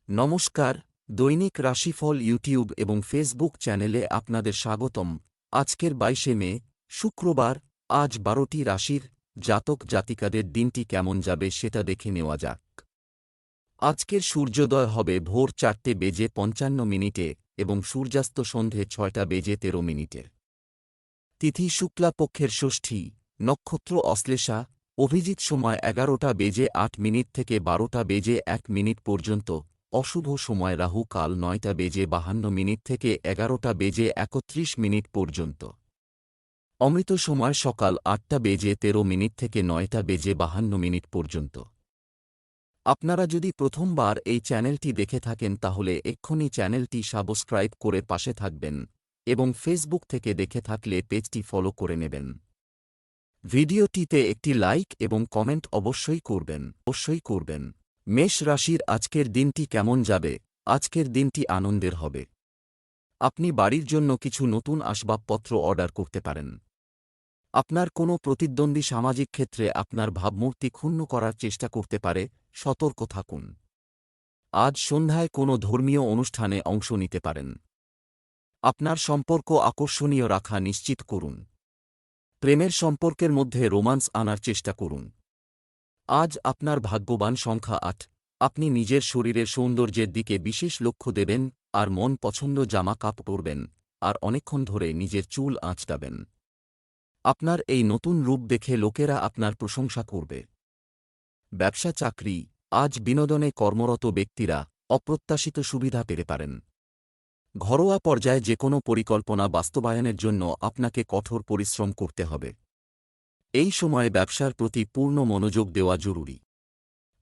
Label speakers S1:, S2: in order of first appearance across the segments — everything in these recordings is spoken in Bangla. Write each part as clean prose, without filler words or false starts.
S1: নমস্কার, দৈনিক রাশিফল ইউটিউব এবং ফেসবুক চ্যানেলে আপনাদের স্বাগতম। আজকের 22শে মে, শুক্রবার। আজ 12টি রাশির জাতক জাতিকাদের দিনটি কেমন যাবে সেটা দেখে নেওয়া যাক। আজকের সূর্যোদয় হবে ভোর 4:55 এবং সূর্যাস্ত সন্ধে 6:13। তিথি শুক্লাপক্ষের ষষ্ঠী, নক্ষত্র অশ্লেষা, অভিজিৎ সময় 11:08 থেকে 12:01 পর্যন্ত, অশুভ সময় রাহু কাল 9:52 থেকে 11:31 পর্যন্ত, অমৃত সময় সকাল 8:13 থেকে 9:52 পর্যন্ত। আপনারা যদি প্রথমবার এই চ্যানেলটি দেখে থাকেন তাহলে এক্ষুনি চ্যানেলটি সাবস্ক্রাইব করে পাশে থাকবেন এবং ফেসবুক থেকে দেখে থাকলে পেজটি ফলো করে নেবেন। ভিডিওটিতে একটি লাইক এবং কমেন্ট অবশ্যই করবেন। মেষ রাশির আজকের দিনটি কেমন যাবে? আজকের দিনটি আনন্দের হবে। আপনি বাড়ির জন্য কিছু নতুন আসবাবপত্র অর্ডার করতে পারেন। আপনার কোনো প্রতিদ্বন্দ্বী সামাজিক ক্ষেত্রে আপনার ভাবমূর্তি ক্ষুণ্ণ করার চেষ্টা করতে পারে, সতর্ক থাকুন। আজ সন্ধ্যায় কোনো ধর্মীয় অনুষ্ঠানে অংশ নিতে পারেন। আপনার সম্পর্ক আকর্ষণীয় রাখা নিশ্চিত করুন। প্রেমের সম্পর্কের মধ্যে রোমান্স আনার চেষ্টা করুন। আজ আপনার ভাগ্যবান সংখ্যা 8। আপনি নিজের শরীরের সৌন্দর্যের দিকে বিশেষ লক্ষ্য দেবেন আর মন পছন্দ জামা কাপড় পরবেন আর অনেকক্ষণ ধরে নিজের চুল আঁচড়াবেন। আপনার এই নতুন রূপ দেখে লোকেরা আপনার প্রশংসা করবে। ব্যবসা চাকরি, আজ বিনোদনে কর্মরত ব্যক্তিরা অপ্রত্যাশিত সুবিধা পেতে পারেন। ঘরোয়া পর্যায়ে যে কোনো পরিকল্পনা বাস্তবায়নের জন্য আপনাকে কঠোর পরিশ্রম করতে হবে। এই সময়ে ব্যবসার প্রতি পূর্ণ মনোযোগ দেওয়া জরুরি।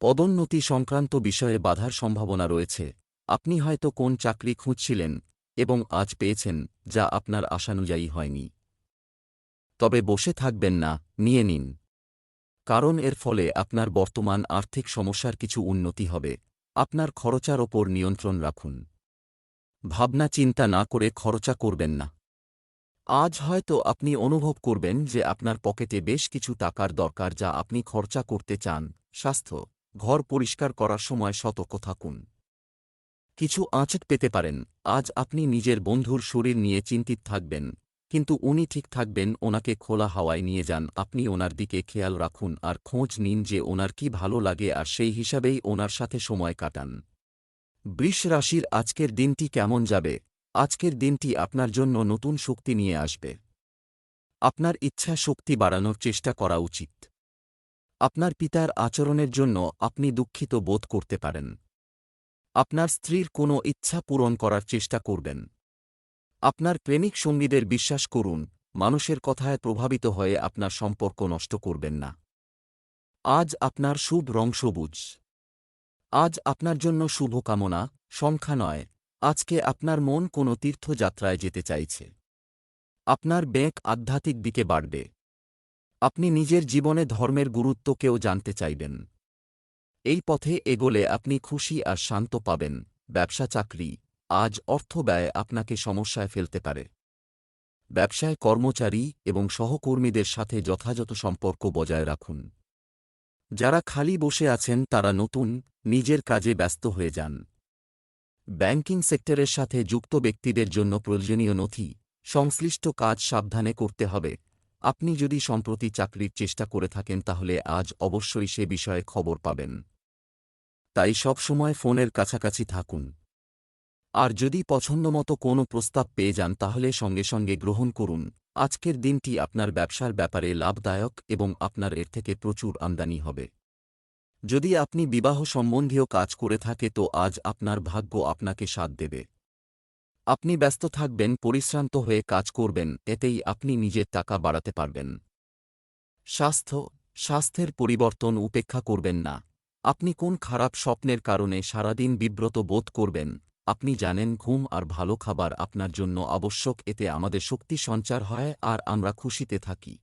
S1: পদোন্নতি সংক্রান্ত বিষয়ে বাধার সম্ভাবনা রয়েছে। আপনি হয়তো কোন চাকরি খুঁজছিলেন এবং আজ পেয়েছেন যা আপনার আশানুযায়ী হয়নি। তবে বসে থাকবেন না, নিয়ে নিন। কারণ এর ফলে আপনার বর্তমান আর্থিক সমস্যার কিছু উন্নতি হবে। আপনার খরচার ওপর নিয়ন্ত্রণ রাখুন। ভাবনা চিন্তা না করে খরচা করবেন না। আজ হয়তো আপনি অনুভব করবেন যে আপনার পকেটে বেশ কিছু টাকার দরকার যা আপনি খরচা করতে চান। স্বাস্থ্য, ঘর পরিষ্কার করার সময় সতর্ক থাকুন। কিছু আঁচড় পেতে পারেন। আজ আপনি নিজের বন্ধুর শরীর নিয়ে চিন্তিত থাকবেন, কিন্তু উনি ঠিক থাকবেন। ওনাকে খোলা হাওয়ায় নিয়ে যান। আপনি ওনার দিকে খেয়াল রাখুন আর খোঁজ নিন যে ওনার কি ভালো লাগে আর সেই হিসাবেই ওনার সাথে সময় কাটান। বৃষ রাশির আজকের দিনটি কেমন যাবে? আজকের দিনটি আপনার জন্য নতুন শক্তি নিয়ে আসবে। আপনার ইচ্ছা শক্তি বাড়ানোর চেষ্টা করা উচিত। আপনার পিতার আচরণের জন্য আপনি দুঃখিত বোধ করতে পারেন। আপনার স্ত্রীর কোনো ইচ্ছা পূরণ করার চেষ্টা করবেন। আপনার প্রেমিক সঙ্গীদের বিশ্বাস করুন। মানুষের কথায় প্রভাবিত হয়ে আপনার সম্পর্ক নষ্ট করবেন না। আজ আপনার শুভ রং সবুজ। আজ আপনার জন্য শুভকামনা, সংখ্যা 9। আজকে আপনার মন কোনো তীর্থযাত্রায় যেতে চাইছে। আপনার বেগ আধ্যাত্মিক দিকে বাড়বে। আপনি নিজের জীবনে ধর্মের গুরুত্বকেও জানতে চাইবেন। এই পথে এগোলে আপনি খুশি আর শান্ত পাবেন। ব্যবসা চাকরি, আজ অর্থ ব্যয় আপনাকে সমস্যায় ফেলতে পারে। ব্যবসায় কর্মচারী এবং সহকর্মীদের সাথে যথাযথ সম্পর্ক বজায় রাখুন। যারা খালি বসে আছেন তারা নতুন নিজের কাজে ব্যস্ত হয়ে যান। ব্যাংকিং সেক্টরের সাথে যুক্ত ব্যক্তিদের জন্য প্রয়োজনীয় নথি সংশ্লিষ্ট কাজ সাবধানে করতে হবে। আপনি যদি সম্প্রতি চাকরির চেষ্টা করে থাকেন তাহলে আজ অবশ্যই সে বিষয়ে খবর পাবেন। তাই সবসময় ফোনের কাছাকাছি থাকুন। আর যদি পছন্দমতো কোনো প্রস্তাব পেয়ে যান তাহলে সঙ্গে সঙ্গে গ্রহণ করুন। আজকের দিনটি আপনার ব্যবসার ব্যাপারে লাভদায়ক এবং আপনার এর থেকে প্রচুর আমদানি হবে। যদি আপনি বিবাহ সম্বন্ধীয় কাজ করে থাকে তো আজ আপনার ভাগ্য আপনাকে সাথ দেবে। আপনি ব্যস্ত থাকবেন, পরিশ্রান্ত হয়ে কাজ করবেন, এতেই আপনি নিজের টাকা বাড়াতে পারবেন। স্বাস্থ্যের পরিবর্তন উপেক্ষা করবেন না। আপনি কোন খারাপ স্বপ্নের কারণে সারাদিন বিব্রত বোধ করবেন? আপনি জানেন ঘুম আর ভালো খাবার আপনার জন্য আবশ্যক। এতে আমাদের শক্তি সঞ্চার হয় আর আমরা খুশিতে থাকি।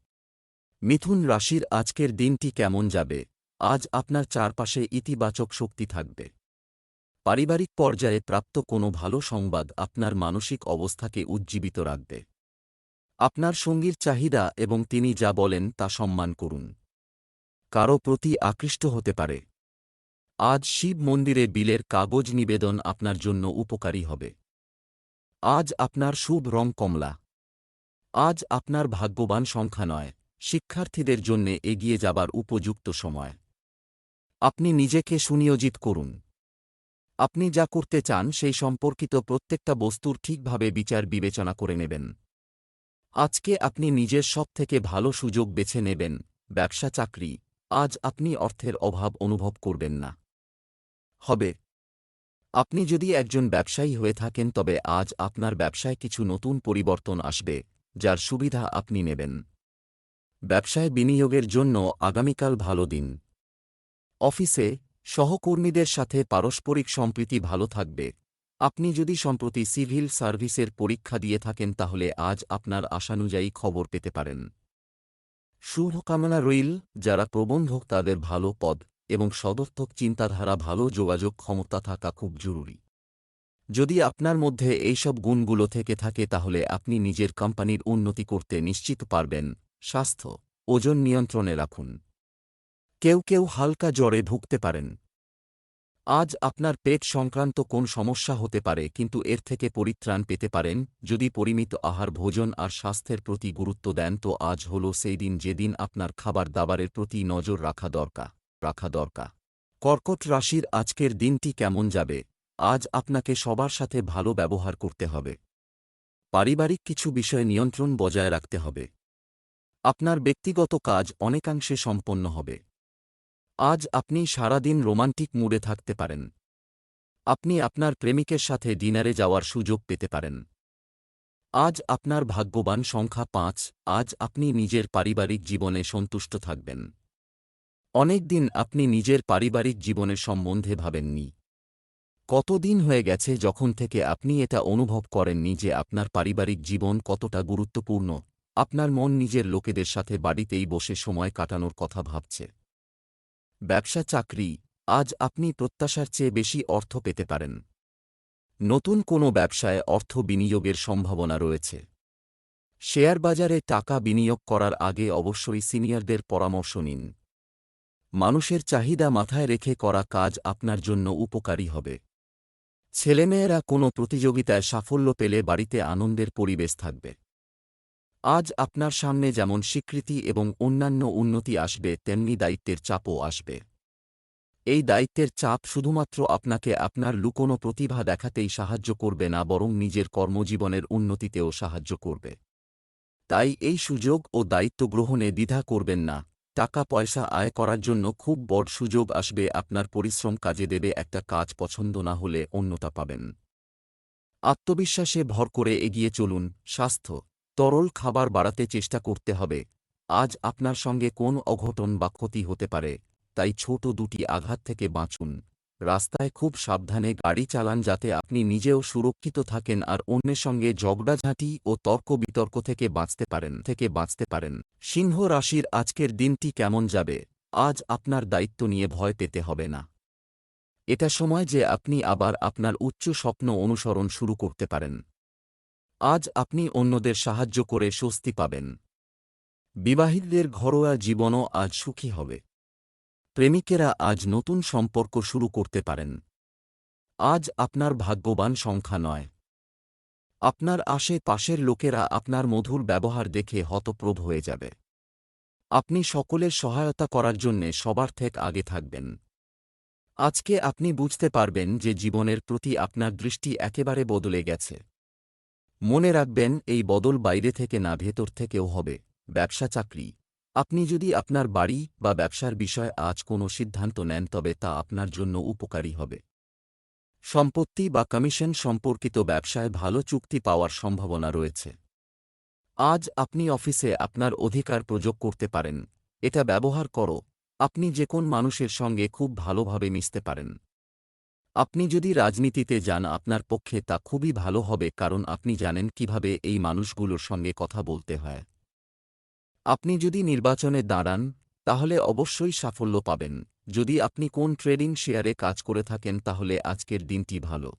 S1: মিথুন রাশির আজকের দিনটি কেমন যাবে? আজ আপনার চারপাশে ইতিবাচক শক্তি থাকবে। পারিবারিক পর্যায়ে প্রাপ্ত কোনো ভালো সংবাদ আপনার মানসিক অবস্থাকে উজ্জীবিত রাখবে। আপনার সঙ্গীর চাহিদা এবং তিনি যা বলেন তা সম্মান করুন। কারও প্রতি আকৃষ্ট হতে পারে। আজ শিব মন্দিরে বিলের কাগজ নিবেদন আপনার জন্য উপকারী হবে। আজ আপনার শুভ রং কমলা। আজ আপনার ভাগ্যবান সংখ্যা নয়, শিক্ষার্থীদের জন্যে এগিয়ে যাবার উপযুক্ত সময়। আপনি নিজেকে সুনিয়োজিত করুন। আপনি যা করতে চান সেই সম্পর্কিত প্রত্যেকটা বস্তুর ঠিকভাবে বিচার বিবেচনা করে নেবেন। আজকে আপনি নিজের সবথেকে ভালো সুযোগ বেছে নেবেন। ব্যবসা চাকরি, আজ আপনি অর্থের অভাব অনুভব করবেন না। হবে। আপনি যদি একজন ব্যবসায়ী হয়ে থাকেন তবে আজ আপনার ব্যবসায় কিছু নতুন পরিবর্তন আসবে, যার সুবিধা আপনি নেবেন। ব্যবসায় বিনিয়োগের জন্য আগামীকাল ভালো দিন। অফিসে সহকর্মীদের সাথে পারস্পরিক সম্প্রীতি ভালো থাকবে। আপনি যদি সম্প্রতি সিভিল সার্ভিসের পরীক্ষা দিয়ে থাকেন তাহলে আজ আপনার আশানুযায়ী খবর পেতে পারেন। শুভকামনা রইল। যারা প্রবন্ধক তাদের ভালো পদ এবং সদর্থক চিন্তাধারা, ভালো যোগাযোগ ক্ষমতা থাকা খুব জরুরি। যদি আপনার মধ্যে এইসব গুণগুলো থেকে থাকে তাহলে আপনি নিজের কোম্পানির উন্নতি করতে নিশ্চিত পারবেন। স্বাস্থ্য, ওজন নিয়ন্ত্রণে রাখুন। কেউ কেউ হালকা জ্বরে ভুগতে পারেন। আজ আপনার পেট সংক্রান্ত কোন সমস্যা হতে পারে, কিন্তু এর থেকে পরিত্রাণ পেতে পারেন যদি পরিমিত আহার, ভোজন আর স্বাস্থ্যের প্রতি গুরুত্ব দেন। তো আজ হল সেই দিন যেদিন আপনার খাবার দাবারের প্রতি নজর রাখা দরকার। কর্কট রাশির আজকের দিনটি কেমন যাবে? আজ আপনাকে সবার সাথে ভালো ব্যবহার করতে হবে। পারিবারিক কিছু বিষয়ে নিয়ন্ত্রণ বজায় রাখতে হবে। আপনার ব্যক্তিগত কাজ অনেকাংশে সম্পন্ন হবে। আজ আপনি সারাদিন রোমান্টিক মুডে থাকতে পারেন। আপনি আপনার প্রেমিকের সাথে ডিনারে যাওয়ার সুযোগ পেতে পারেন। আজ আপনার ভাগ্যবান সংখ্যা ৫। আজ আপনি নিজের পারিবারিক জীবনে সন্তুষ্ট থাকবেন। অনেক দিন আপনি নিজের পারিবারিক জীবনের সম্বন্ধে ভাবেননি। কতদিন হয়ে গেছে যখন থেকে আপনি এটা অনুভব করেননি যে আপনার পারিবারিক জীবন কতটা গুরুত্বপূর্ণ। আপনার মন নিজের লোকেদের সাথে বাড়িতেই বসে সময় কাটানোর কথা ভাবছে। ব্যবসা চাকরি, আজ আপনি প্রত্যাশার চেয়ে বেশি অর্থ পেতে পারেন। নতুন কোনো ব্যবসায় অর্থ বিনিয়োগের সম্ভাবনা রয়েছে। শেয়ার বাজারে টাকা বিনিয়োগ করার আগে অবশ্যই সিনিয়রদের পরামর্শ নিন। মানুষের চাহিদা মাথায় রেখে করা কাজ আপনার জন্য উপকারী হবে। ছেলেমেয়েরা কোনো প্রতিযোগিতায় সাফল্য পেলে বাড়িতে আনন্দের পরিবেশ থাকবে। আজ আপনার সামনে যেমন স্বীকৃতি এবং অন্যান্য উন্নতি আসবে, তেমনি দায়িত্বের চাপও আসবে। এই দায়িত্বের চাপ শুধুমাত্র আপনাকে আপনার লুকোনো প্রতিভা দেখাতেই সাহায্য করবে না, বরং নিজের কর্মজীবনের উন্নতিতেও সাহায্য করবে। তাই এই সুযোগ ও দায়িত্ব গ্রহণে দ্বিধা করবেন না। টাকা পয়সা আয় করার জন্য খুব বড় সুযোগ আসবে। আপনার পরিশ্রম কাজে দেবে। একটা কাজ পছন্দ না হলে অন্যটা পাবেন। আত্মবিশ্বাসে ভর করে এগিয়ে চলুন। স্বাস্থ্য, তরল খাবার বাড়াতে চেষ্টা করতে হবে। আজ আপনার সঙ্গে কোন অঘটন বা ক্ষতি হতে পারে, তাই ছোট দুটি আঘাত থেকে বাঁচুন। রাস্তায় খুব সাবধানে গাড়ি চালান যাতে আপনি নিজেও সুরক্ষিত থাকেন আর অন্যের সঙ্গে ঝগড়াঝাঁটি ও তর্ক বিতর্ক থেকে বাঁচতে পারেন। সিংহ রাশির আজকের দিনটি কেমন যাবে? আজ আপনার দায়িত্ব নিয়ে ভয় পেতে হবে না। এটা সময় যে আপনি আবার আপনার উচ্চ স্বপ্ন অনুসরণ শুরু করতে পারেন। আজ আপনি অন্যদের সাহায্য করে স্বস্তি পাবেন। বিবাহিতদের ঘরোয়া জীবনও আজ সুখী হবে। প্রেমিকেরা আজ নতুন সম্পর্ক শুরু করতে পারেন। আজ আপনার ভাগ্যবান সংখ্যা নয়। আপনার আশেপাশের লোকেরা আপনার মধুর ব্যবহার দেখে হতপ্রভ হয়ে যাবে। আপনি সকলের সহায়তা করার জন্যে সবার থেকে আগে থাকবেন। আজকে আপনি বুঝতে পারবেন যে জীবনের প্রতি আপনার দৃষ্টি একেবারে বদলে গেছে। মনে রাখবেন, এই বদল বাইরে থেকে না, ভেতর থেকেও হবে। ব্যবসা চাকরি, আপনি যদি আপনার বাড়ি বা ব্যবসার বিষয়ে আজ কোনো সিদ্ধান্ত নেন তবে তা আপনার জন্য উপকারী হবে। সম্পত্তি বা কমিশন সম্পর্কিত ব্যবসায় ভালো চুক্তি পাওয়ার সম্ভাবনা রয়েছে। আজ আপনি অফিসে আপনার অধিকার প্রয়োগ করতে পারেন। এটা ব্যবহার করো। আপনি যে কোন মানুষের সঙ্গে খুব ভালোভাবে মিশতে পারেন। আপনি যদি রাজনীতিতে যান আপনার পক্ষে তা খুবই ভালো হবে, কারণ আপনি জানেন কিভাবে এই মানুষগুলোর সঙ্গে কথা বলতে হয়। আপনি যদি নির্বাচনে দাঁড়ান তাহলে অবশ্যই সাফল্য পাবেন। যদি আপনি কোন ট্রেডিং শেয়ারে কাজ করে থাকেন তাহলে আজকের দিনটি ভালো।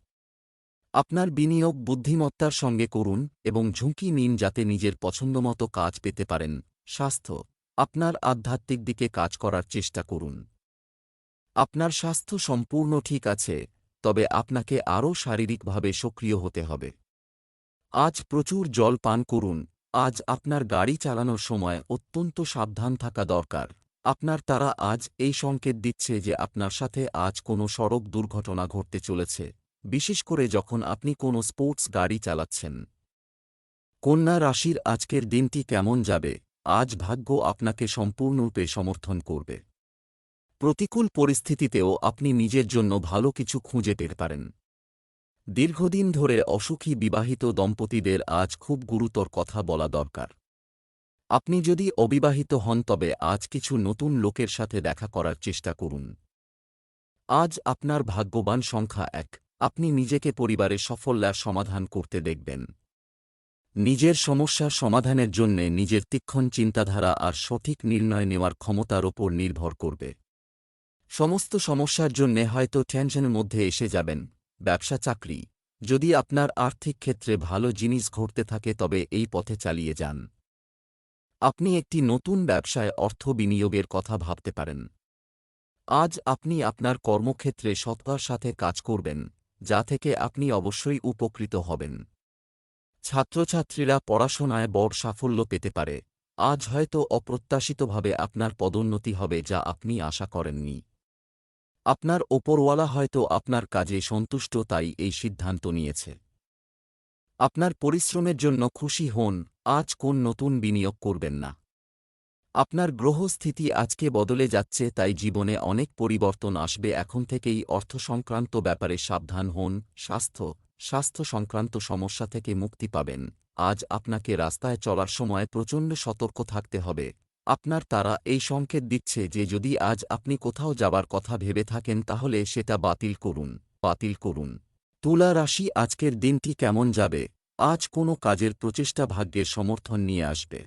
S1: আপনার বিনিয়োগ বুদ্ধিমত্তার সঙ্গে করুন এবং ঝুঁকি নিন যাতে নিজের পছন্দমতো কাজ পেতে পারেন। স্বাস্থ্য, আপনার আধ্যাত্মিক দিকে কাজ করার চেষ্টা করুন। আপনার স্বাস্থ্য সম্পূর্ণ ঠিক আছে, তবে আপনাকে আরও শারীরিকভাবে সক্রিয় হতে হবে। আজ প্রচুর জল পান করুন। আজ আপনার গাড়ি চালানোর সময় অত্যন্ত সাবধান থাকা দরকার। আপনার তারা আজ এই সংকেত দিচ্ছে যে আপনার সাথে আজ কোনো সড়ক দুর্ঘটনা ঘটতে চলেছে, বিশেষ করে যখন আপনি কোনো স্পোর্টস গাড়ি চালাচ্ছেন। কন্যা রাশির আজকের দিনটি কেমন যাবে? আজ ভাগ্য আপনাকে সম্পূর্ণরূপে সমর্থন করবে। প্রতিকূল পরিস্থিতিতেও আপনি নিজের জন্য ভালো কিছু খুঁজে পেতে পারেন। দীর্ঘদিন ধরে অসুখী বিবাহিত দম্পতিদের আজ খুব গুরুতর কথা বলা দরকার। আপনি যদি অবিবাহিত হন তবে আজ কিছু নতুন লোকের সাথে দেখা করার চেষ্টা করুন। আজ আপনার ভাগ্যবান সংখ্যা ১। আপনি নিজেকে পরিবারের সাফল্যের সমাধান করতে দেখবেন। নিজের সমস্যার সমাধানের জন্যে নিজের তীক্ষ্ণ চিন্তাধারা আর সঠিক নির্ণয় নেওয়ার ক্ষমতার ওপর নির্ভর করবে। সমস্ত সমস্যার জন্যে হয়তো টেনশনের মধ্যে এসে যাবেন। ব্যবসা চাকরি, যদি আপনার আর্থিক ক্ষেত্রে ভালো জিনিস ঘটতে থাকে তবে এই পথে চালিয়ে যান। আপনি একটি নতুন ব্যবসায় অর্থ বিনিয়োগের কথা ভাবতে পারেন। আজ আপনি আপনার কর্মক্ষেত্রে সততার সাথে কাজ করবেন, যা থেকে আপনি অবশ্যই উপকৃত হবেন। ছাত্রছাত্রীরা পড়াশোনায় বড় সাফল্য পেতে পারে। আজ হয়তো অপ্রত্যাশিতভাবে আপনার পদোন্নতি হবে যা আপনি আশা করেননি। আপনার ওপরওয়ালা হয়তো আপনার কাজে সন্তুষ্ট তাই এই সিদ্ধান্ত নিয়েছে। আপনার পরিশ্রমের জন্য খুশি হন। আজ কোন নতুন বিনিয়োগ করবেন না। আপনার গ্রহস্থিতি আজকে বদলে যাচ্ছে তাই জীবনে অনেক পরিবর্তন আসবে। এখন থেকেই অর্থ সংক্রান্ত ব্যাপারে সাবধান হন। স্বাস্থ্য সংক্রান্ত সমস্যা থেকে মুক্তি পাবেন। আজ আপনাকে রাস্তায় চলার সময় প্রচণ্ড সতর্ক থাকতে হবে। আপনার তারা এই সংকেত দিচ্ছে যে যদি আজ আপনি কোথাও যাবার কথা ভেবে থাকেন তাহলে সেটা বাতিল করুন। তুলা রাশি আজকের দিনটি কেমন যাবে? আজ কোনো কাজের প্রচেষ্টা ভাগ্যের সমর্থন নিয়ে আসবে।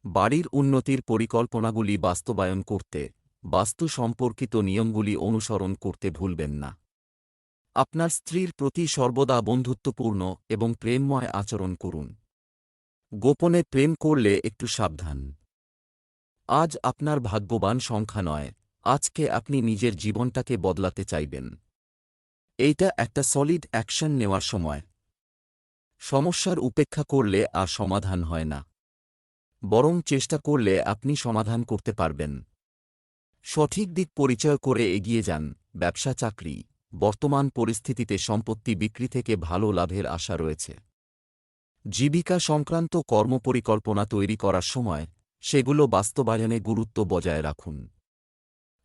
S1: বাড়ির উন্নতির পরিকল্পনাগুলি বাস্তবায়ন করতে বাস্তু সম্পর্কিত নিয়মগুলি অনুসরণ করতে ভুলবেন না। আপনার স্ত্রীর প্রতি সর্বদা বন্ধুত্বপূর্ণ এবং প্রেমময় আচরণ করুন। গোপনে প্রেম করলে একটু সাবধান। আজ আপনার ভাগ্যবান সংখ্যা নয়। আজকে আপনি নিজের জীবনটাকে বদলাতে চাইবেন। এইটা একটা সলিড অ্যাকশন নেওয়ার সময়। সমস্যার উপেক্ষা করলে আর সমাধান হয় না, বরং চেষ্টা করলে আপনি সমাধান করতে পারবেন। সঠিক দিক পরিচয় করে এগিয়ে যান। ব্যবসা চাকরি, বর্তমান পরিস্থিতিতে সম্পত্তি বিক্রি থেকে ভালো লাভের আশা রয়েছে। জীবিকা সংক্রান্ত কর্মপরিকল্পনা তৈরি করার সময় সেগুলো বাস্তবায়নে গুরুত্ব বজায় রাখুন।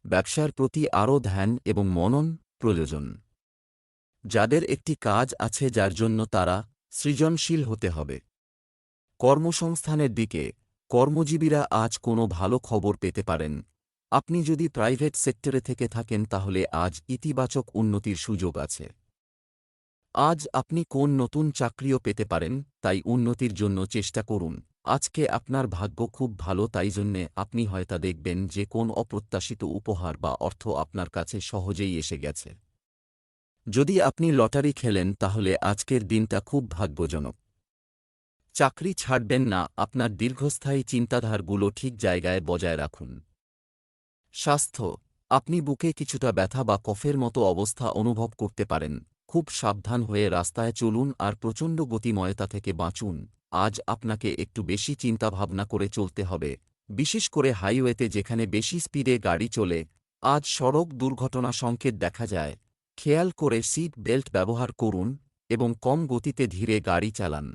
S1: ব্যবসার প্রতি আরও ধ্যান এবং মনন প্রয়োজন। যাদের একটি কাজ আছে যার জন্য তারা সৃজনশীল হতে হবে। কর্মসংস্থানের দিকে কর্মজীবীরা আজ কোনো ভালো খবর পেতে পারেন। আপনি যদি প্রাইভেট সেক্টরে থেকে থাকেন তাহলে আজ ইতিবাচক উন্নতির সুযোগ আছে। আজ আপনি কোন নতুন চাকরিও পেতে পারেন, তাই উন্নতির জন্য চেষ্টা করুন। আজকে আপনার ভাগ্য খুব ভালো তাই জন্যে আপনি হয়তো দেখবেন যে কোন অপ্রত্যাশিত উপহার বা অর্থ আপনার কাছে সহজেই এসে গেছে। যদি আপনি লটারি খেলেন তাহলে আজকের দিনটা খুব ভাগ্যজনক। চাকরি ছাড়বেন না। আপনার দীর্ঘস্থায়ী চিন্তাধারাগুলো ঠিক জায়গায় বজায় রাখুন। স্বাস্থ্য, আপনি বুকে কিছুটা ব্যথা বা কফের মতো অবস্থা অনুভব করতে পারেন। খুব সাবধান হয়ে রাস্তায় চলুন আর প্রচণ্ড গতিময়তা থেকে বাঁচুন। আজ আপনাকে একটু বেশি চিন্তাভাবনা করে চলতে হবে, বিশেষ করে হাইওয়েতে যেখানে বেশি স্পিডে গাড়ি চলে। আজ সড়ক দুর্ঘটনা সংকেত দেখা যায়। খেয়াল করে সিট বেল্ট ব্যবহার করুন এবং কম গতিতে ধীরে গাড়ি চালান।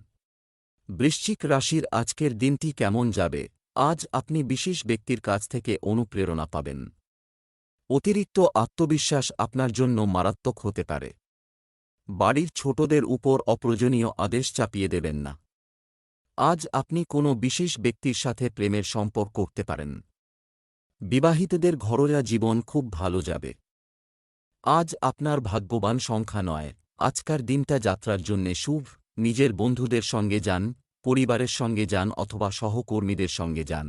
S1: বৃশ্চিক রাশির আজকের দিনটি কেমন যাবে? আজ আপনি বিশেষ ব্যক্তির কাছ থেকে অনুপ্রেরণা পাবেন। অতিরিক্ত আত্মবিশ্বাস আপনার জন্য মারাত্মক হতে পারে। বাড়ির ছোটদের উপর অপ্রয়োজনীয় আদেশ চাপিয়ে দেবেন না। আজ আপনি কোনো বিশেষ ব্যক্তির সাথে প্রেমের সম্পর্ক করতে পারেন। বিবাহিতদের ঘরোয়া জীবন খুব ভালো যাবে। আজ আপনার ভাগ্যবান সংখ্যা নয়। আজকার দিনটা যাত্রার জন্যে শুভ। নিজের বন্ধুদের সঙ্গে যান, পরিবারের সঙ্গে যান অথবা সহকর্মীদের সঙ্গে যান।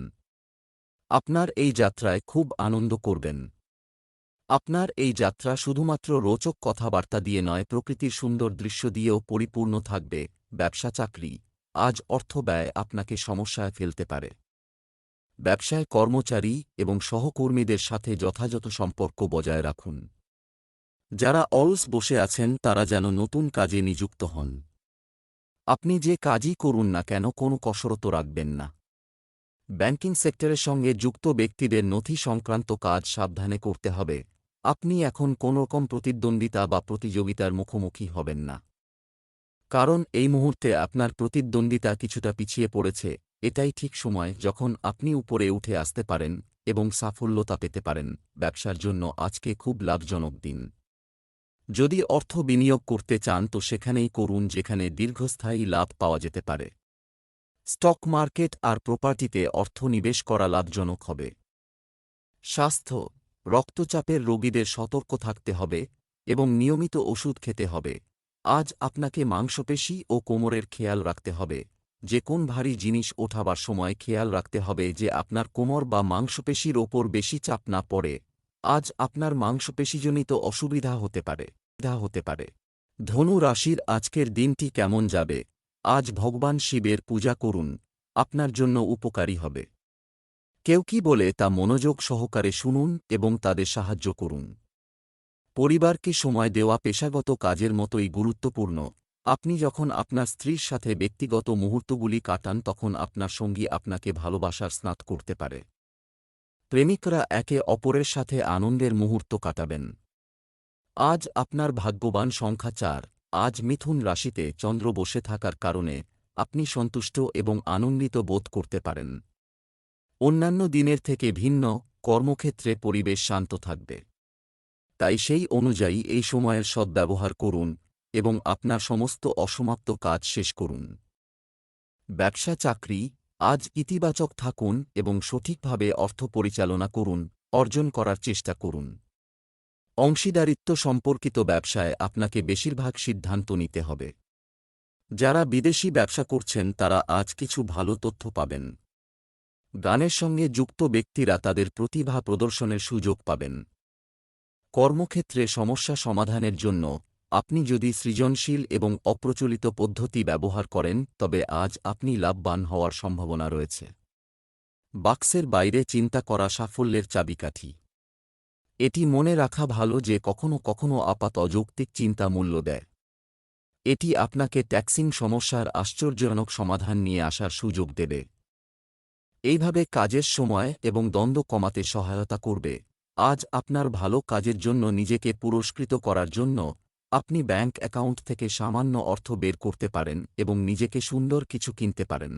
S1: আপনার এই যাত্রায় খুব আনন্দ করবেন। আপনার এই যাত্রা শুধুমাত্র রোচক কথাবার্তা দিয়ে নয়, প্রকৃতির সুন্দর দৃশ্য দিয়েও পরিপূর্ণ থাকবে। ব্যবসা চাকরি, আজ অর্থ ব্যয় আপনাকে সমস্যায় ফেলতে পারে। ব্যবসায় কর্মচারী এবং সহকর্মীদের সাথে যথাযথ সম্পর্ক বজায় রাখুন। যারা অলস বসে আছেন তারা যেন নতুন কাজে নিযুক্ত হন। আপনি যে কাজই করুন না কেন কোনো কসরত রাখবেন না। ব্যাংকিং সেক্টরের সঙ্গে যুক্ত ব্যক্তিদের নথি সংক্রান্ত কাজ সাবধানে করতে হবে। আপনি এখন কোনোরকম প্রতিদ্বন্দ্বিতা বা প্রতিযোগিতার মুখোমুখি হবেন না। কারণ এই মুহূর্তে আপনার প্রতিদ্বন্দ্বিতা কিছুটা পিছিয়ে পড়েছে। এটাই ঠিক সময় যখন আপনি উপরে উঠে আসতে পারেন এবং সাফল্যতা পেতে পারেন। ব্যবসার জন্য আজকে খুব লাভজনক দিন। যদি অর্থ বিনিয়োগ করতে চান তো সেখানেই করুন যেখানে দীর্ঘস্থায়ী লাভ পাওয়া যেতে পারে। স্টক মার্কেট আর প্রপার্টিতে অর্থ নিবেশ করা লাভজনক হবে। স্বাস্থ্য, রক্তচাপের রোগীদের সতর্ক থাকতে হবে এবং নিয়মিত ওষুধ খেতে হবে। আজ আপনাকে মাংসপেশি ও কোমরের খেয়াল রাখতে হবে। যে কোন ভারী জিনিস ওঠাবার সময় খেয়াল রাখতে হবে যে আপনার কোমর বা মাংসপেশির ওপর বেশি চাপ না পড়ে। আজ আপনার মাংসপেশিজনিত অসুবিধা হতে পারে। ধনু রাশির আজকের দিনটি কেমন যাবে? আজ ভগবান শিবের পূজা করুন, আপনার জন্য উপকারী হবে। কেউ কি বলে তা মনোযোগ সহকারে শুনুন এবং তাদের সাহায্য করুন। পরিবারকে সময় দেওয়া পেশাগত কাজের মতোই গুরুত্বপূর্ণ। আপনি যখন আপনার স্ত্রীর সাথে ব্যক্তিগত মুহূর্তগুলি কাটান তখন আপনার সঙ্গী আপনাকে ভালোবাসার স্নাত করতে পারে। প্রেমিকরা একে অপরের সাথে আনন্দের মুহূর্ত কাটাবেন। আজ আপনার ভাগ্যবান সংখ্যা 4। আজ মিথুন রাশিতে চন্দ্র বসে থাকার কারণে আপনি সন্তুষ্ট এবং আনন্দিত বোধ করতে পারেন। অন্যান্য দিনের থেকে ভিন্ন, কর্মক্ষেত্রে পরিবেশ শান্ত থাকবে। তাই সেই অনুযায়ী এই সময়ের সদ্ব্যবহার করুন এবং আপনার সমস্ত অসমাপ্ত কাজ শেষ করুন। ব্যবসা চাকরি, আজ ইতিবাচক থাকুন এবং সঠিকভাবে অর্থ পরিচালনা করুন, অর্জন করার চেষ্টা করুন। অংশীদারিত্ব সম্পর্কিত ব্যবসায় আপনাকে বেশিরভাগ সিদ্ধান্ত নিতে হবে। যারা বিদেশি ব্যবসা করছেন তারা আজ কিছু ভালো তথ্য পাবেন। গানের সঙ্গে যুক্ত ব্যক্তিরা তাদের প্রতিভা প্রদর্শনের সুযোগ পাবেন। কর্মক্ষেত্রে সমস্যা সমাধানের জন্য আপনি যদি সৃজনশীল এবং অপ্রচলিত পদ্ধতি ব্যবহার করেন তবে আজ আপনি লাভবান হওয়ার সম্ভাবনা রয়েছে। বাক্সের বাইরে চিন্তা করা সাফল্যের চাবিকাঠি। এটি মনে রাখা ভালো যে কখনো কখনো আপাত অযৌক্তিক চিন্তা মূল্য দেয়। এটি আপনাকে ট্যাক্সিং সমস্যার আশ্চর্যজনক সমাধান নিয়ে আসার সুযোগ দেবে। এইভাবে কাজের সময় এবং দ্বন্দ্ব কমাতে সহায়তা করবে। আজ আপনার ভালো কাজের জন্য নিজেকে পুরস্কৃত করার জন্য আপনি ব্যাংক অ্যাকাউন্ট থেকে সামান্য অর্থ বের করতে পারেন এবং নিজেকে সুন্দর কিছু কিনতে পারেন।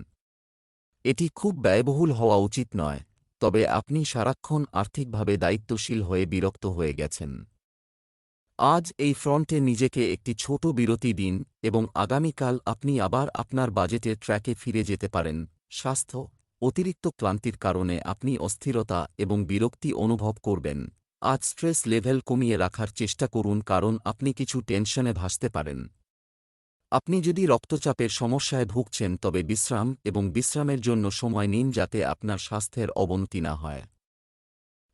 S1: এটি খুব ব্যয়বহুল হওয়া উচিত নয়, তবে আপনি সারাক্ষণ আর্থিকভাবে দায়িত্বশীল হয়ে বিরক্ত হয়ে গেছেন। আজ এই ফ্রন্টে নিজেকে একটি ছোট বিরতি দিন এবং আগামীকাল আপনি আবার আপনার বাজেটের ট্র্যাকে ফিরে যেতে পারেন। স্বাস্থ্য, অতিরিক্ত ক্লান্তির কারণে আপনি অস্থিরতা এবং বিরক্তি অনুভব করবেন। আজ স্ট্রেস লেভেল কমিয়ে রাখার চেষ্টা করুন কারণ আপনি কিছু টেনশনে ভাসতে পারেন। আপনি যদি রক্তচাপের সমস্যায় ভুগছেন তবে বিশ্রাম এবং বিশ্রামের জন্য সময় নিন যাতে আপনার স্বাস্থ্যের অবনতি না হয়।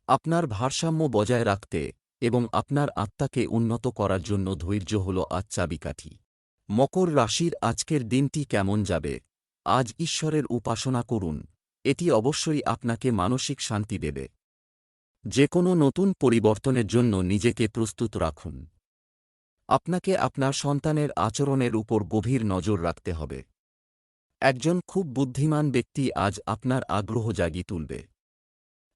S1: আপনার ভারসাম্য বজায় রাখতে এবং আপনার আত্মাকে উন্নত করার জন্য ধৈর্য হল আজ চাবিকাঠি। মকর রাশির আজকের দিনটি কেমন যাবে? আজ ঈশ্বরের উপাসনা করুন, এটি অবশ্যই আপনাকে মানসিক শান্তি দেবে। যে কোনো নতুন পরিবর্তনের জন্য নিজেকে প্রস্তুত রাখুন। আপনাকে আপনার সন্তানের আচরণের উপর গভীর নজর রাখতে হবে। একজন খুব বুদ্ধিমান ব্যক্তি আজ আপনার আগ্রহ জাগিয়ে তুলবে।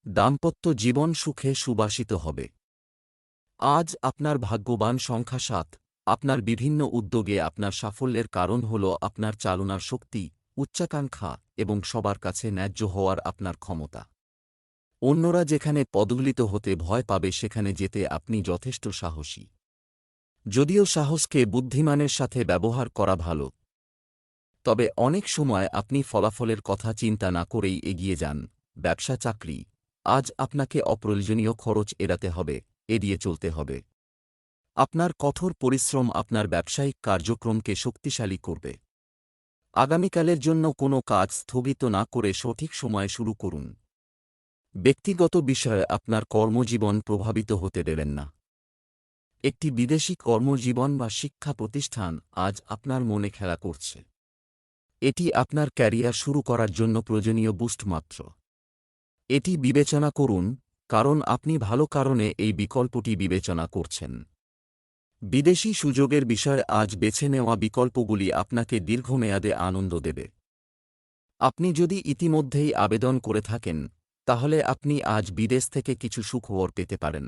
S1: দাম্পত্য জীবন সুখে সুবাসিত হবে। আজ আপনার ভাগ্যবান সংখ্যা 7। আপনার বিভিন্ন উদ্যোগে আপনার সাফল্যের কারণ হল আপনার চালনার শক্তি, উচ্চাকাঙ্ক্ষা এবং সবার কাছে ন্যায্য হওয়ার আপনার ক্ষমতা। অন্যরা যেখানে পদদলিত হতে ভয় পাবে সেখানে যেতে আপনি যথেষ্ট সাহসী। যদিও সাহসকে বুদ্ধিমানের সাথে ব্যবহার করা ভালো, তবে অনেক সময় আপনি ফলাফলের কথা চিন্তা না করেই এগিয়ে যান। ব্যবসা চাকরি, আজ আপনাকে অপ্রয়োজনীয় খরচ এড়াতে হবে, এড়িয়ে চলতে হবে। আপনার কঠোর পরিশ্রম আপনার ব্যবসায়িক কার্যক্রমকে শক্তিশালী করবে। আগামীকালের জন্য কোনো কাজ স্থগিত না করে সঠিক সময়ে শুরু করুন। ব্যক্তিগত বিষয়ে আপনার কর্মজীবন প্রভাবিত হতে দেবেন না। একটি বিদেশি কর্মজীবন বা শিক্ষা প্রতিষ্ঠান আজ আপনার মনে খেলা করছে। এটি আপনার ক্যারিয়ার শুরু করার জন্য প্রয়োজনীয় বুস্ট মাত্র। এটি বিবেচনা করুন, কারণ আপনি ভালো কারণে এই বিকল্পটি বিবেচনা করছেন। বিদেশি সুযোগের বিষয়ে আজ বেছে নেওয়া বিকল্পগুলি আপনাকে দীর্ঘমেয়াদে আনন্দ দেবে। আপনি যদি ইতিমধ্যেই আবেদন করে থাকেন, তাহলে আপনি আজ বিদেশ থেকে কিছু সুখবর পেতে পারেন।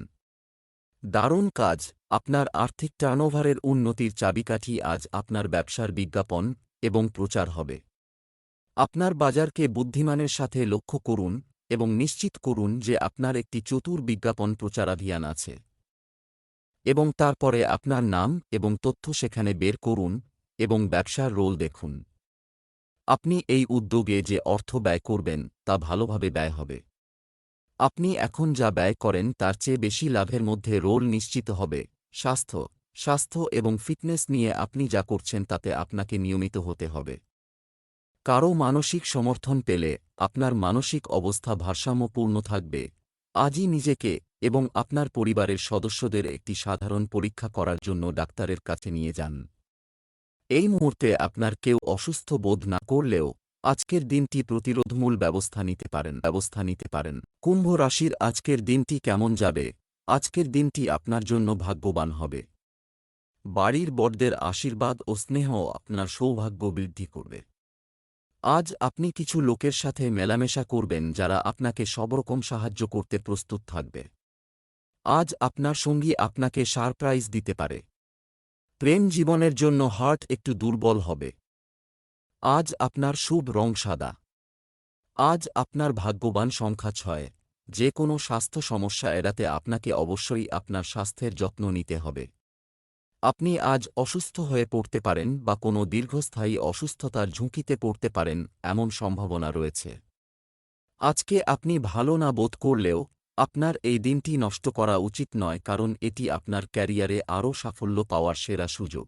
S1: দারুণ কাজ! আপনার আর্থিক টার্নওভারের উন্নতির চাবিকাঠি আজ আপনার ব্যবসার বিজ্ঞাপন এবং প্রচার হবে। আপনার বাজারকে বুদ্ধিমানের সাথে লক্ষ্য করুন এবং নিশ্চিত করুন যে আপনার একটি চতুর বিজ্ঞাপন প্রচারাভিযান আছে। এবং তারপরে আপনার নাম এবং তথ্য সেখানে বের করুন এবং ব্যবসার রোল দেখুন। আপনি এই উদ্যোগে যে অর্থ ব্যয় করবেন তা ভালোভাবে ব্যয় হবে। আপনি এখন যা ব্যয় করেন তার চেয়ে বেশি লাভের মধ্যে রোল নিশ্চিত হবে। স্বাস্থ্য এবং ফিটনেস নিয়ে আপনি যা করছেন তাতে আপনাকে নিয়মিত হতে হবে। কারও মানসিক সমর্থন পেলে আপনার মানসিক অবস্থা ভারসাম্যপূর্ণ থাকবে। আজই নিজেকে এবং আপনার পরিবারের সদস্যদের একটি সাধারণ পরীক্ষা করার জন্য ডাক্তারের কাছে নিয়ে যান। এই মুহূর্তে আপনার কেউ অসুস্থ বোধ না করলেও আজকের দিনটি প্রতিরোধমূল ব্যবস্থা নিতে পারেন। কুম্ভ রাশির আজকের দিনটি কেমন যাবে? আজকের দিনটি আপনার জন্য ভাগ্যবান হবে। বাড়ির বড়দের আশীর্বাদ ও স্নেহ আপনার সৌভাগ্য বৃদ্ধি করবে। আজ আপনি কিছু লোকের সাথে মেলামেশা করবেন যারা আপনাকে সবরকম সাহায্য করতে প্রস্তুত থাকবে। আজ আপনার সঙ্গী আপনাকে সারপ্রাইজ দিতে পারে। প্রেম জীবনের জন্য হার্ট একটু দুর্বল হবে। আজ আপনার শুভ রং সাদা। আজ আপনার ভাগ্যবান সংখ্যা 6। যে কোনো স্বাস্থ্য সমস্যা এড়াতে আপনাকে অবশ্যই আপনার স্বাস্থ্যের যত্ন নিতে হবে। আপনি আজ অসুস্থ হয়ে পড়তে পারেন বা কোনো দীর্ঘস্থায়ী অসুস্থতার ঝুঁকিতে পড়তে পারেন এমন সম্ভাবনা রয়েছে। আজকে আপনি ভালো না বোধ করলেও আপনার এই দিনটি নষ্ট করা উচিত নয়, কারণ এটি আপনার ক্যারিয়ারে আরও সাফল্য পাওয়ার সেরা সুযোগ।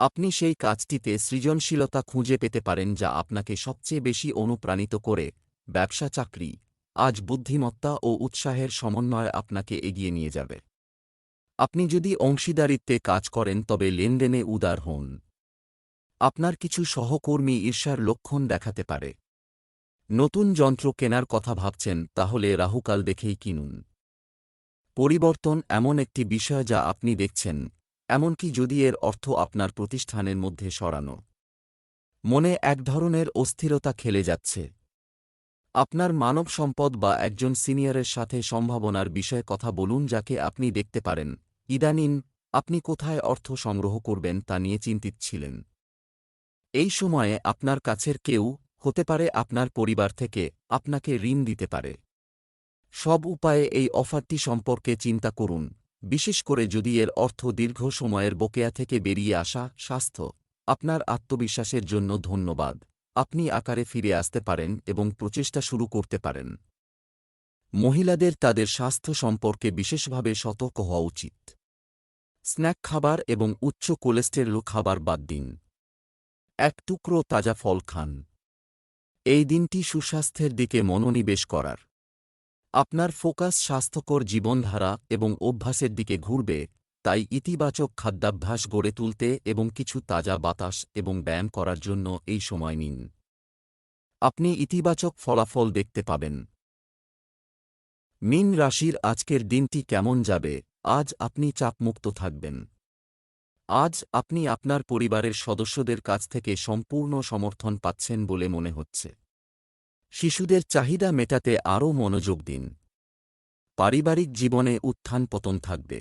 S1: আপনি সেই কাজটিতে সৃজনশীলতা খুঁজে পেতে পারেন যা আপনাকে সবচেয়ে বেশি অনুপ্রাণিত করে। ব্যবসা চাকরি আজ বুদ্ধিমত্তা ও উৎসাহের সমন্বয় আপনাকে এগিয়ে নিয়ে যাবে। আপনি যদি অংশীদারিত্বে কাজ করেন তবে লেনদেনে উদার হন। আপনার কিছু সহকর্মী ঈর্ষার লক্ষণ দেখাতে পারে। নতুন যন্ত্র কেনার কথা ভাবছেন, তাহলে রাহুকাল দেখেই কিনুন। পরিবর্তন এমন একটি বিষয় যা আপনি দেখছেন, এমনকি যদি এর অর্থ আপনার প্রতিষ্ঠানের মধ্যে সরানো। মনে এক ধরনের অস্থিরতা খেলে যাচ্ছে। আপনার মানব সম্পদ বা একজন সিনিয়রের সাথে সম্ভাবনার বিষয়ে কথা বলুন যাকে আপনি দেখতে পারেন। ইদানিং আপনি কোথায় অর্থ সংগ্রহ করবেন তা নিয়ে চিন্তিত ছিলেন। এই সময়ে আপনার কাছের কেউ, হতে পারে আপনার পরিবার থেকে, আপনাকে ঋণ দিতে পারে। সব উপায়ে এই অফারটি সম্পর্কে চিন্তা করুন, বিশেষ করে যদি এর অর্থ দীর্ঘ সময়ের বকেয়া থেকে বেরিয়ে আসা। স্বাস্থ্য আপনার আত্মবিশ্বাসের জন্য ধন্যবাদ। আপনি আকারে ফিরে আসতে পারেন এবং প্রচেষ্টা শুরু করতে পারেন। মহিলাদের তাদের স্বাস্থ্য সম্পর্কে বিশেষভাবে সতর্ক হওয়া উচিত। স্ন্যাক খাবার এবং উচ্চ কোলেস্টেরল খাবার বাদ দিন। এক টুকরো তাজা ফল খান। এই দিনটি সুস্বাস্থ্যের দিকে মনোনিবেশ করার। আপনার ফোকাস স্বাস্থ্যকর জীবনধারা এবং অভ্যাসের দিকে ঘুরবে, তাই ইতিবাচক খাদ্যাভ্যাস গড়ে তুলতে এবং কিছু তাজা বাতাস এবং ব্যায়াম করার জন্য এই সময় নিন। আপনি ইতিবাচক ফলাফল দেখতে পাবেন। মীন রাশির আজকের দিনটি কেমন যাবে? আজ আপনি চাপমুক্ত থাকবেন। আজ আপনি আপনার পরিবারের সদস্যদের কাছ থেকে সম্পূর্ণ সমর্থন পাচ্ছেন বলে মনে হচ্ছে। শিশুদের চাহিদা মেটাতে আরও মনোযোগ দিন। পারিবারিক জীবনে উত্থান পতন থাকবে।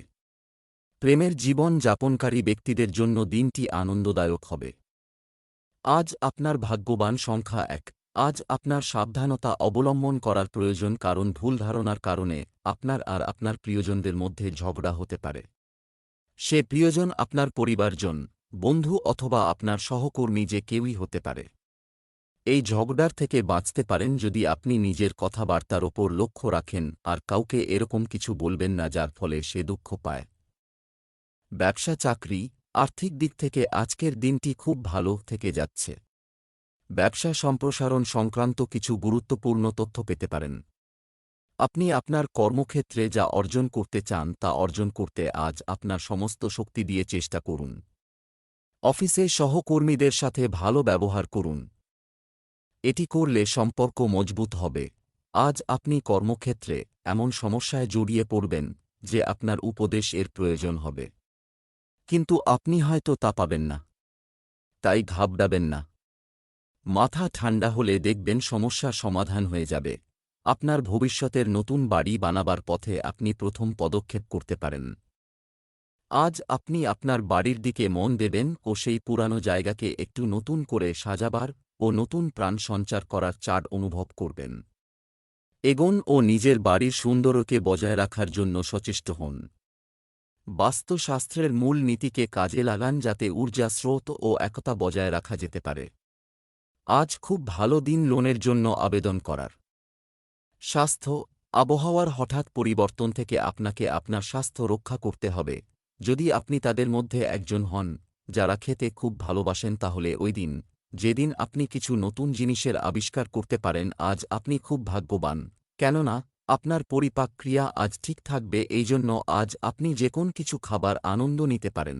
S1: প্রেমের জীবন যাপনকারী ব্যক্তিদের জন্য দিনটি আনন্দদায়ক হবে। আজ আপনার ভাগ্যবান সংখ্যা 1। আজ আপনার সাবধানতা অবলম্বন করার প্রয়োজন, কারণ ভুল ধারণার কারণে আপনার আর আপনার প্রিয়জনদের মধ্যে ঝগড়া হতে পারে। সে প্রিয়জন আপনার পরিবারজন, বন্ধু অথবা আপনার সহকর্মী, যে কেউই হতে পারে। এই ঝগড়ার থেকে বাঁচতে পারেন যদি আপনি নিজের কথাবার্তার ওপর লক্ষ্য রাখেন আর কাউকে এরকম কিছু বলবেন না যার ফলে সে দুঃখ পায়। ব্যবসা চাকরি আর্থিক দিক থেকে আজকের দিনটি খুব ভালো থেকে যাচ্ছে। ব্যবসা সম্প্রসারণ সংক্রান্ত কিছু গুরুত্বপূর্ণ তথ্য পেতে পারেন। আপনি আপনার কর্মক্ষেত্রে যা অর্জন করতে চান তা অর্জন করতে আজ আপনার সমস্ত শক্তি দিয়ে চেষ্টা করুন। অফিসে সহকর্মীদের সাথে ভালো ব্যবহার করুন। এটি করলে সম্পর্ক মজবুত হবে। আজ আপনি কর্মক্ষেত্রে এমন সমস্যায় জড়িয়ে পড়বেন যে আপনার উপদেশ এর প্রয়োজন হবে, কিন্তু আপনি হয়তো তা পাবেন না। তাই ঘাবড়াবেন না। মাথা ঠান্ডা হলে দেখবেন সমস্যার সমাধান হয়ে যাবে। আপনার ভবিষ্যতের নতুন বাড়ি বানাবার পথে আপনি প্রথম পদক্ষেপ করতে পারেন। আজ আপনি আপনার বাড়ির দিকে মন দেবেন ও সেই পুরানো জায়গাকে একটু নতুন করে সাজাবার ও নতুন প্রাণ সঞ্চার করার চাঁদ অনুভব করবেন। এগোন ও নিজের বাড়ির সৌন্দর্যকে বজায় রাখার জন্য সচেষ্ট হন। বাস্তুশাস্ত্রের মূল নীতিকে কাজে লাগান যাতে ঊর্জা স্রোত ও একতা বজায় রাখা যেতে পারে। আজ খুব ভালো দিন লোনের জন্য আবেদন করার। স্বাস্থ্য, আবহাওয়ার হঠাৎ পরিবর্তন থেকে আপনাকে আপনার স্বাস্থ্য রক্ষা করতে হবে। যদি আপনি তাদের মধ্যে একজন হন যারা খেতে খুব ভালোবাসেন, তাহলে ওই দিন, যেদিন আপনি কিছু নতুন জিনিসের আবিষ্কার করতে পারেন, আজ আপনি খুব ভাগ্যবান। কেননা আপনার পরিপাক ক্রিয়া আজ ঠিক থাকবে, এই জন্য আজ আপনি যে কোন কিছু খাবার আনন্দ নিতে পারেন।